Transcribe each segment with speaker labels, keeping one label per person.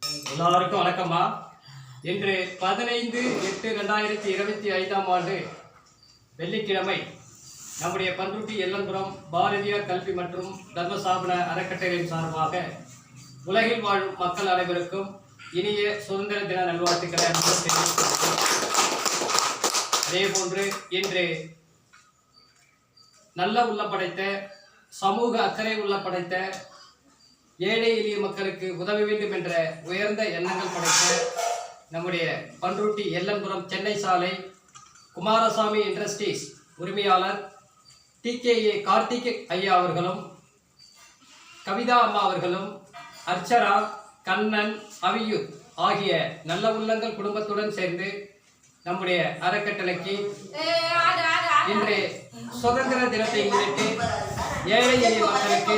Speaker 1: எல்லாருக்கும் வணக்கம்மா. இன்று 15/8/2025 வெள்ளிக்கிழமை நம்முடைய பண்ருட்டி எல்லன்புரம் பாரதியார் கல்வி மற்றும் தர்மசாபன அறக்கட்டளையின் சார்பாக உலகில் வாழும் மக்கள் அனைவருக்கும் இனிய சுதந்திர தின நல்வாழ்த்துக்களை தெரிவித்துள்ளோம். அதேபோன்று இன்று நல்ல உள்ள படைத்த சமூக அக்கறை உள்ள படைத்த ஏழை எளிய மக்களுக்கு உதவ வேண்டும் என்ற உயர்ந்த எண்ணங்கள் படைத்த நம்முடைய பண்ருட்டி எல்லன்புரம் சென்னை சாலை குமாரசாமி இண்டஸ்ட்ரீஸ் உரிமையாளர் TKA கார்த்திக் ஐயா அவர்களும் கவிதா அம்மா அவர்களும் அர்ச்சரா கண்ணன் அவியூத் ஆகிய நல்ல உள்ளங்கள் குடும்பத்துடன் சேர்ந்து நம்முடைய அறக்கட்டளைக்கு இன்று சுதந்திர தினத்தை முன்னிட்டு ஏழை எளிய மக்களுக்கு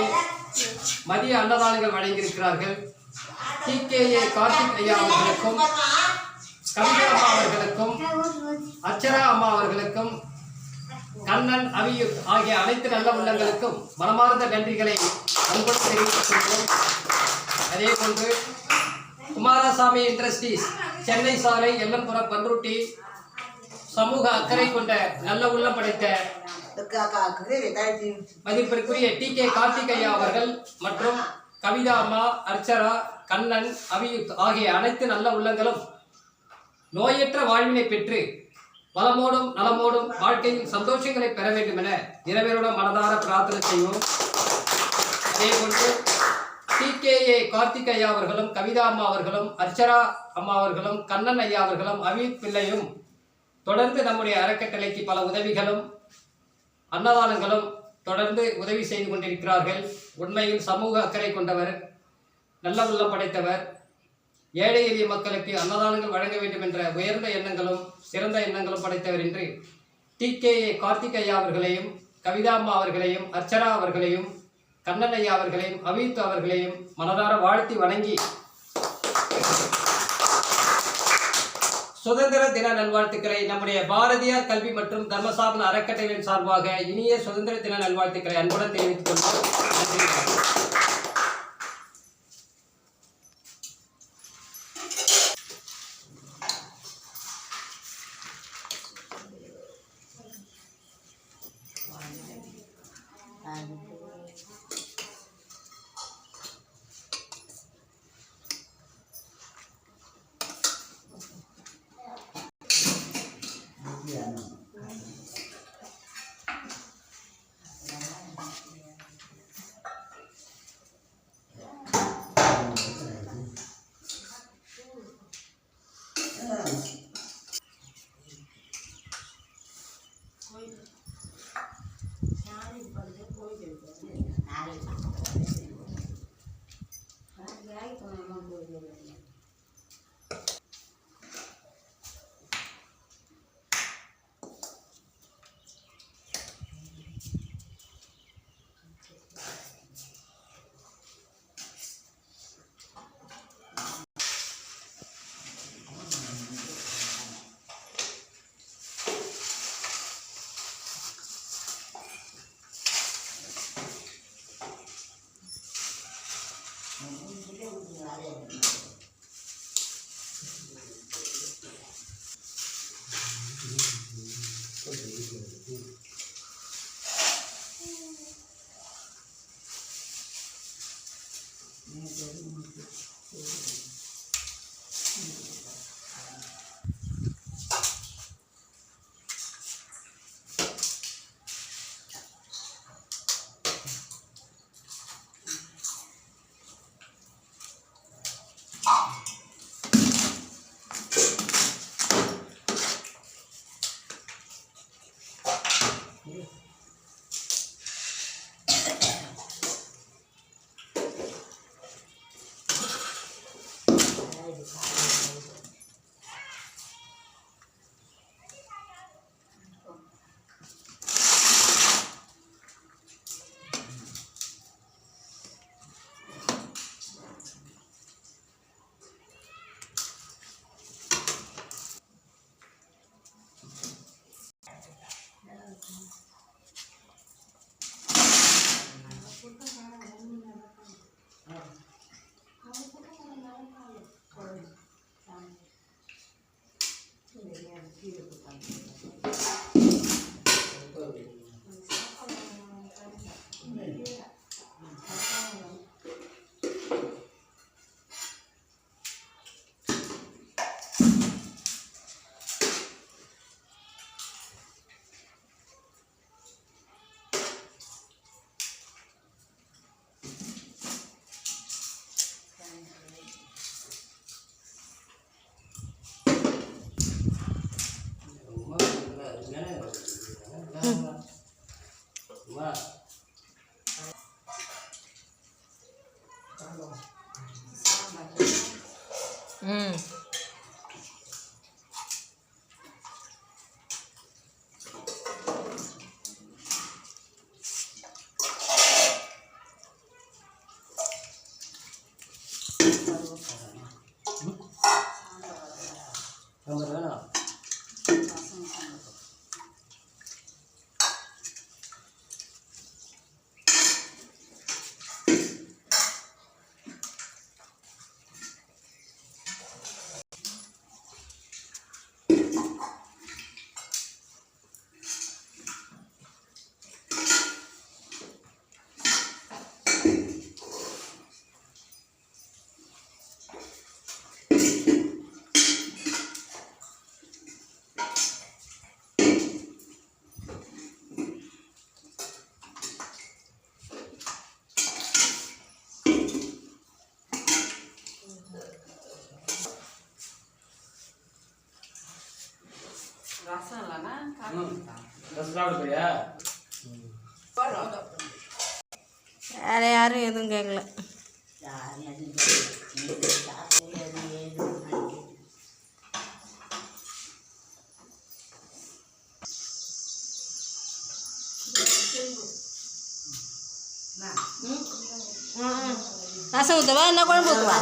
Speaker 1: மதிய அன்னதானங்கள் வழங்கியிருக்கிறார்கள். TKA கார்த்திக் ஐயா அவர்களுக்கும் கவிதா அம்மா அவர்களுக்கும் அர்ச்சரா அம்மா அவர்களுக்கும் கண்ணன் அவியூத் ஆகிய அனைத்து நல்ல உள்ளங்களுக்கும் மனமார்ந்த நன்றிகளை அன்புடன் தெரிவித்துக் கொள்கிறோம். அதே போன்று குமாரசாமி இண்டஸ்ட்ரீஸ் சென்னை சாலை எல்லன்புரம் பண்ருட்டி சமூக அக்கறை கொண்ட நல்ல உள்ளம் படைத்த மதிப்பிற்குரிய TKA கார்த்திக் ஐயா அவர்கள் மற்றும் கவிதா அம்மா அர்ச்சரா கண்ணன் அவியூத் ஆகிய அனைத்து நல்ல உள்ளங்களும் நோயற்ற வாழ்வினை பெற்று வளமோடும் நலமோடும் வாழ்க்கையில் சந்தோஷங்களை பெற வேண்டும் என இறைவனுடன் மனதார பிரார்த்தனை செய்வோம். அதேபோன்று TKA கார்த்திக் ஐயா அவர்களும் கவிதா அம்மா அவர்களும் அர்ச்சரா அம்மா அவர்களும் கண்ணன் ஐயா அவர்களும் அவியூத் பிள்ளையும் தொடர்ந்து நம்முடைய அறக்கட்டளைக்கு பல உதவிகளும் அன்னதானங்களும் தொடர்ந்து உதவி செய்து கொண்டிருக்கிறார்கள். உண்மையில் சமூக அக்கறை கொண்டவர், நல்ல உள்ளம் படைத்தவர், ஏழை எளிய மக்களுக்கு அன்னதானங்கள் வழங்க வேண்டும் என்ற உயர்ந்த எண்ணங்களும் சிறந்த எண்ணங்களும் படைத்தவர் என்று TKA கார்த்திக் ஐயா அவர்களையும் கவிதா அம்மா அவர்களையும் அர்ச்சரா அவர்களையும் கண்ணன் ஐயா அவர்களையும் அவியூத் அவர்களையும் மனதார வாழ்த்தி வணங்கி சுதந்திர தின நல்வாழ்த்துக்களை நம்முடைய பாரதியார் கல்வி மற்றும் தர்மசாபன அறக்கட்டளையின் சார்பாக இனிய சுதந்திர தின நல்வாழ்த்துக்களை அன்புடன் தெரிவித்துக் கொள்வோம். நன்றி.
Speaker 2: ம்
Speaker 1: சாம்பார் வேணாம்.
Speaker 3: ரசம் இல்லைன்னா
Speaker 1: ரசம் சாப்பிட போறியா?
Speaker 2: வேறு யாரும் எதுவும் கேட்கல. ரசம் ஊற்றவா என்ன குழம்பு ஊற்றுவா?